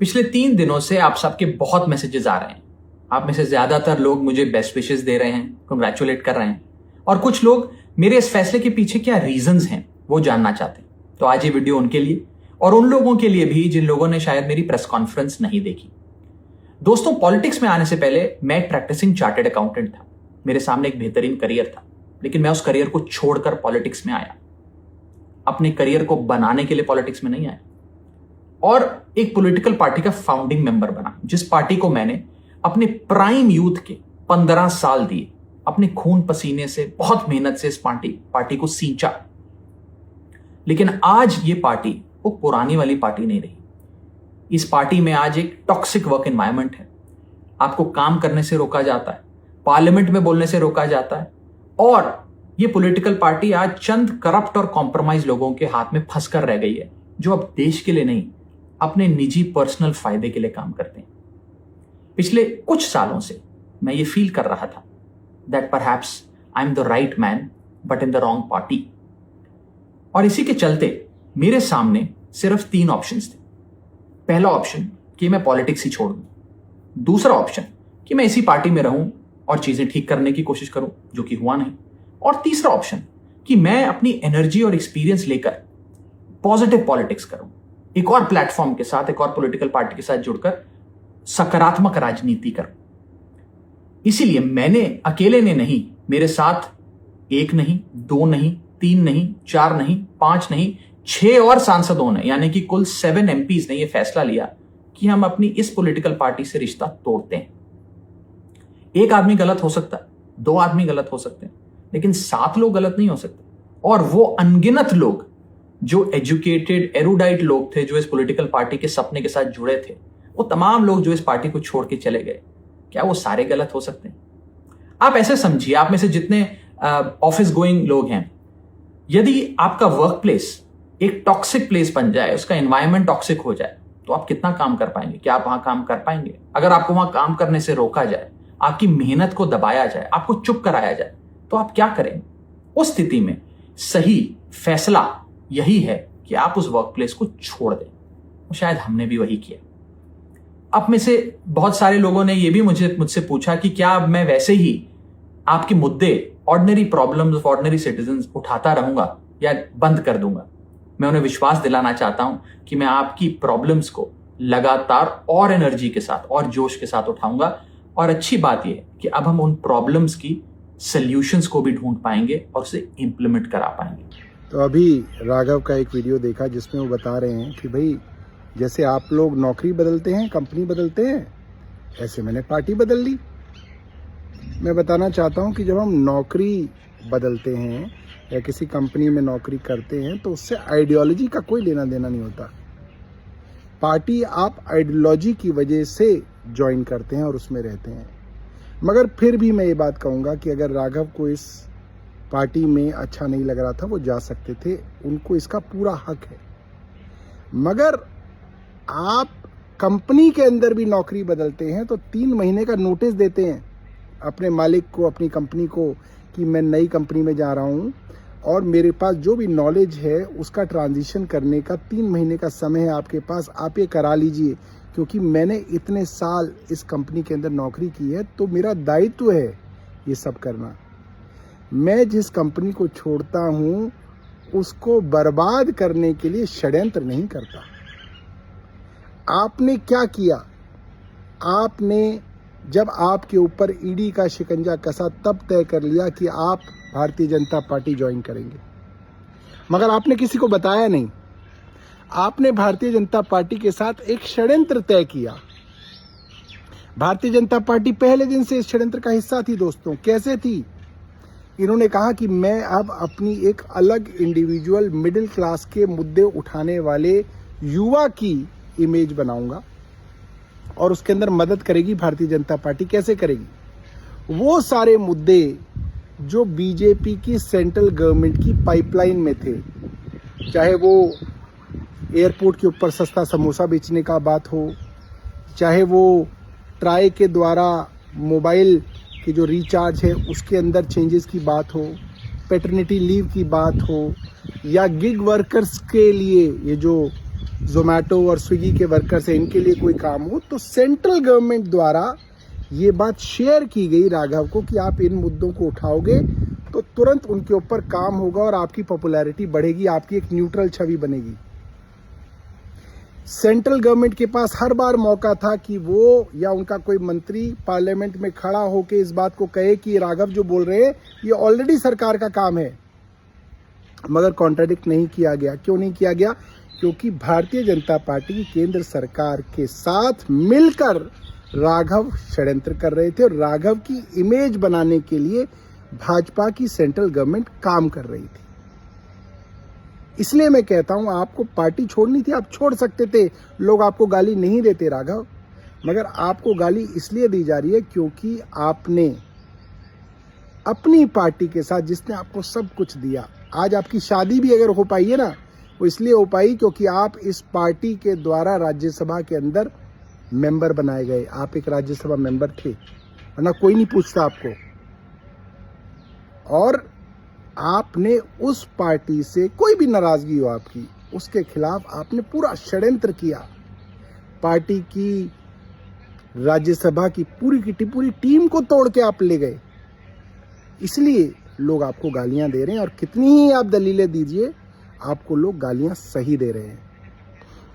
पिछले 3 दिनों से आप सबके बहुत मैसेजेस आ रहे हैं। आप में से ज्यादातर लोग मुझे बेस्ट विशेस दे रहे हैं, कंग्रेचुलेट कर रहे हैं, और कुछ लोग मेरे इस फैसले के पीछे क्या रीजंस हैं वो जानना चाहते हैं। तो आज ये वीडियो उनके लिए और उन लोगों के लिए भी जिन लोगों ने शायद मेरी प्रेस कॉन्फ्रेंस नहीं देखी। दोस्तों, पॉलिटिक्स में आने से पहले मैं एक प्रैक्टिसिंग चार्टर्ड अकाउंटेंट था। मेरे सामने एक बेहतरीन करियर था, लेकिन मैं उस करियर को छोड़कर पॉलिटिक्स में आया। अपने करियर को बनाने के लिए पॉलिटिक्स में नहीं आया, और एक पॉलिटिकल पार्टी का फाउंडिंग मेंबर बना, जिस पार्टी को मैंने अपने प्राइम यूथ के 15 साल दिए, अपने खून पसीने से, बहुत मेहनत से इस पार्टी को सींचा। लेकिन आज ये पार्टी वो पुरानी वाली पार्टी नहीं रही। इस पार्टी में आज एक टॉक्सिक वर्क एनवायरनमेंट है। आपको काम करने से रोका जाता है, पार्लियामेंट में बोलने से रोका जाता है, और ये पॉलिटिकल पार्टी आज चंद करप्ट और कॉम्प्रोमाइज लोगों के हाथ में फंसकर रह गई है, जो अब देश के लिए नहीं, अपने निजी पर्सनल फायदे के लिए काम करते हैं। पिछले कुछ सालों से मैं ये फील कर रहा था that perhaps I am the right man but in the wrong party. और इसी के चलते मेरे सामने सिर्फ 3 ऑप्शंस थे। पहला ऑप्शन कि मैं पॉलिटिक्स ही छोड़ दूं, दूसरा ऑप्शन कि मैं इसी पार्टी में रहूं और चीजें ठीक करने की कोशिश करूं, जो कि हुआ नहीं, और तीसरा ऑप्शन कि मैं अपनी एनर्जी और एक्सपीरियंस लेकर पॉजिटिव पॉलिटिक्स करूं, एक और प्लेटफॉर्म के साथ, एक और पॉलिटिकल पार्टी के साथ जुड़कर सकारात्मक राजनीति करूं। इसीलिए मैंने अकेले ने नहीं, मेरे साथ 1 नहीं, 2 नहीं, 3 नहीं, 4 नहीं, 5 नहीं, 6 और सांसदों ने, यानी कि कुल 7 MPs ने यह फैसला लिया कि हम अपनी इस पॉलिटिकल पार्टी से रिश्ता तोड़ते हैं। एक आदमी गलत हो सकता है, 2 आदमी गलत हो सकते हैं, लेकिन 7 लोग गलत नहीं हो सकते। और वो अनगिनत लोग जो एजुकेटेड एरुडाइट लोग थे, जो इस पॉलिटिकल पार्टी के सपने के साथ जुड़े थे, वो तमाम लोग जो इस पार्टी को छोड़ के चले गए, क्या वो सारे गलत हो सकते हैं? आप ऐसे समझिए, आप में से जितने ऑफिस गोइंग लोग हैं, यदि आपका वर्क प्लेस एक टॉक्सिक प्लेस बन जाए, उसका एनवायरनमेंट टॉक्सिक हो जाए, तो आप कितना काम कर पाएंगे? क्या आप वहां काम कर पाएंगे? अगर आपको वहां काम करने से रोका जाए, आपकी मेहनत को दबाया जाए, आपको चुप कराया जाए, तो आप क्या करेंगे? उस स्थिति में सही फैसला यही है कि आप उस वर्क प्लेस को छोड़ दें। शायद हमने भी वही किया। अब में से बहुत सारे लोगों ने यह भी मुझसे पूछा कि क्या अब मैं वैसे ही आपके मुद्दे, ordinary problems of ordinary citizens उठाता रहूंगा या बंद कर दूंगा। मैं उन्हें विश्वास दिलाना चाहता हूं कि मैं आपकी प्रॉब्लम्स को लगातार और एनर्जी के साथ और जोश के साथ उठाऊंगा। और अच्छी बात यह है कि अब हम उन प्रॉब्लम्स की सॉल्यूशंस को भी ढूंढ पाएंगे और उसे इंप्लीमेंट करा पाएंगे। तो अभी राघव का एक वीडियो देखा जिसमें वो बता रहे हैं कि भाई, जैसे आप लोग नौकरी बदलते हैं, कंपनी बदलते हैं, ऐसे मैंने पार्टी बदल ली। मैं बताना चाहता हूं कि जब हम नौकरी बदलते हैं या किसी कंपनी में नौकरी करते हैं, तो उससे आइडियोलॉजी का कोई लेना देना नहीं होता। पार्टी आप आइडियोलॉजी की वजह से ज्वाइन करते हैं और उसमें रहते हैं। मगर फिर भी मैं ये बात कहूँगा कि अगर राघव को इस पार्टी में अच्छा नहीं लग रहा था, वो जा सकते थे, उनको इसका पूरा हक है। मगर आप कंपनी के अंदर भी नौकरी बदलते हैं तो 3 महीने का नोटिस देते हैं अपने मालिक को, अपनी कंपनी को, कि मैं नई कंपनी में जा रहा हूं और मेरे पास जो भी नॉलेज है उसका ट्रांजिशन करने का 3 महीने का समय है आपके पास, आप ये करा लीजिए, क्योंकि मैंने इतने साल इस कंपनी के अंदर नौकरी की है, तो मेरा दायित्व है ये सब करना। मैं जिस कंपनी को छोड़ता हूं उसको बर्बाद करने के लिए षड्यंत्र नहीं करता। आपने क्या किया? आपने जब आपके ऊपर ईडी का शिकंजा कसा, तब तय कर लिया कि आप भारतीय जनता पार्टी ज्वाइन करेंगे, मगर आपने किसी को बताया नहीं। आपने भारतीय जनता पार्टी के साथ एक षड्यंत्र तय किया। भारतीय जनता पार्टी पहले दिन से इस षड्यंत्र का हिस्सा थी। दोस्तों, कैसे थी? इन्होंने कहा कि मैं अब अपनी एक अलग इंडिविजुअल मिडिल क्लास के मुद्दे उठाने वाले युवा की इमेज बनाऊंगा और उसके अंदर मदद करेगी भारतीय जनता पार्टी। कैसे करेगी? वो सारे मुद्दे जो बीजेपी की सेंट्रल गवर्नमेंट की पाइपलाइन में थे, चाहे वो एयरपोर्ट के ऊपर सस्ता समोसा बेचने का बात हो, चाहे वो ट्राई के द्वारा मोबाइल की जो रिचार्ज है उसके अंदर चेंजेस की बात हो, पैटर्निटी लीव की बात हो, या गिग वर्कर्स के लिए ये जो जोमेटो और स्विगी के वर्कर्स हैं, इनके लिए कोई काम हो, तो सेंट्रल गवर्नमेंट द्वारा ये बात शेयर की गई राघव को कि आप इन मुद्दों को उठाओगे तो तुरंत उनके ऊपर काम होगा और आपकी पॉपुलैरिटी बढ़ेगी, आपकी एक न्यूट्रल छवि बनेगी। सेंट्रल गवर्नमेंट के पास हर बार मौका था कि वो या उनका कोई मंत्री पार्लियामेंट में खड़ा होकर इस बात को कहे कि राघव जो बोल रहे हैं ये ऑलरेडी सरकार का काम है, मगर कॉन्ट्राडिक्ट नहीं किया गया। क्यों नहीं किया गया? क्योंकि भारतीय जनता पार्टी की केंद्र सरकार के साथ मिलकर राघव षड्यंत्र कर रहे थे और राघव की इमेज बनाने के लिए भाजपा की सेंट्रल गवर्नमेंट काम कर रही थी। इसलिए मैं कहता हूं, आपको पार्टी छोड़नी थी, आप छोड़ सकते थे, लोग आपको गाली नहीं देते राघव, मगर आपको गाली इसलिए दी जा रही है क्योंकि आपने अपनी पार्टी के साथ, जिसने आपको सब कुछ दिया, आज आपकी शादी भी अगर हो पाई है ना, वो इसलिए हो पाई क्योंकि आप इस पार्टी के द्वारा राज्यसभा के अंदर मेंबर बनाए गए। आप एक राज्यसभा मेंबर थे, वरना कोई नहीं पूछता आपको। और आपने उस पार्टी से कोई भी नाराजगी हो आपकी, उसके खिलाफ आपने पूरा षड्यंत्र किया। पार्टी की राज्यसभा की पूरी टीम को तोड़ के आप ले गए, इसलिए लोग आपको गालियां दे रहे हैं। और कितनी ही आप दलीलें दीजिए, आपको लोग गालियां सही दे रहे हैं।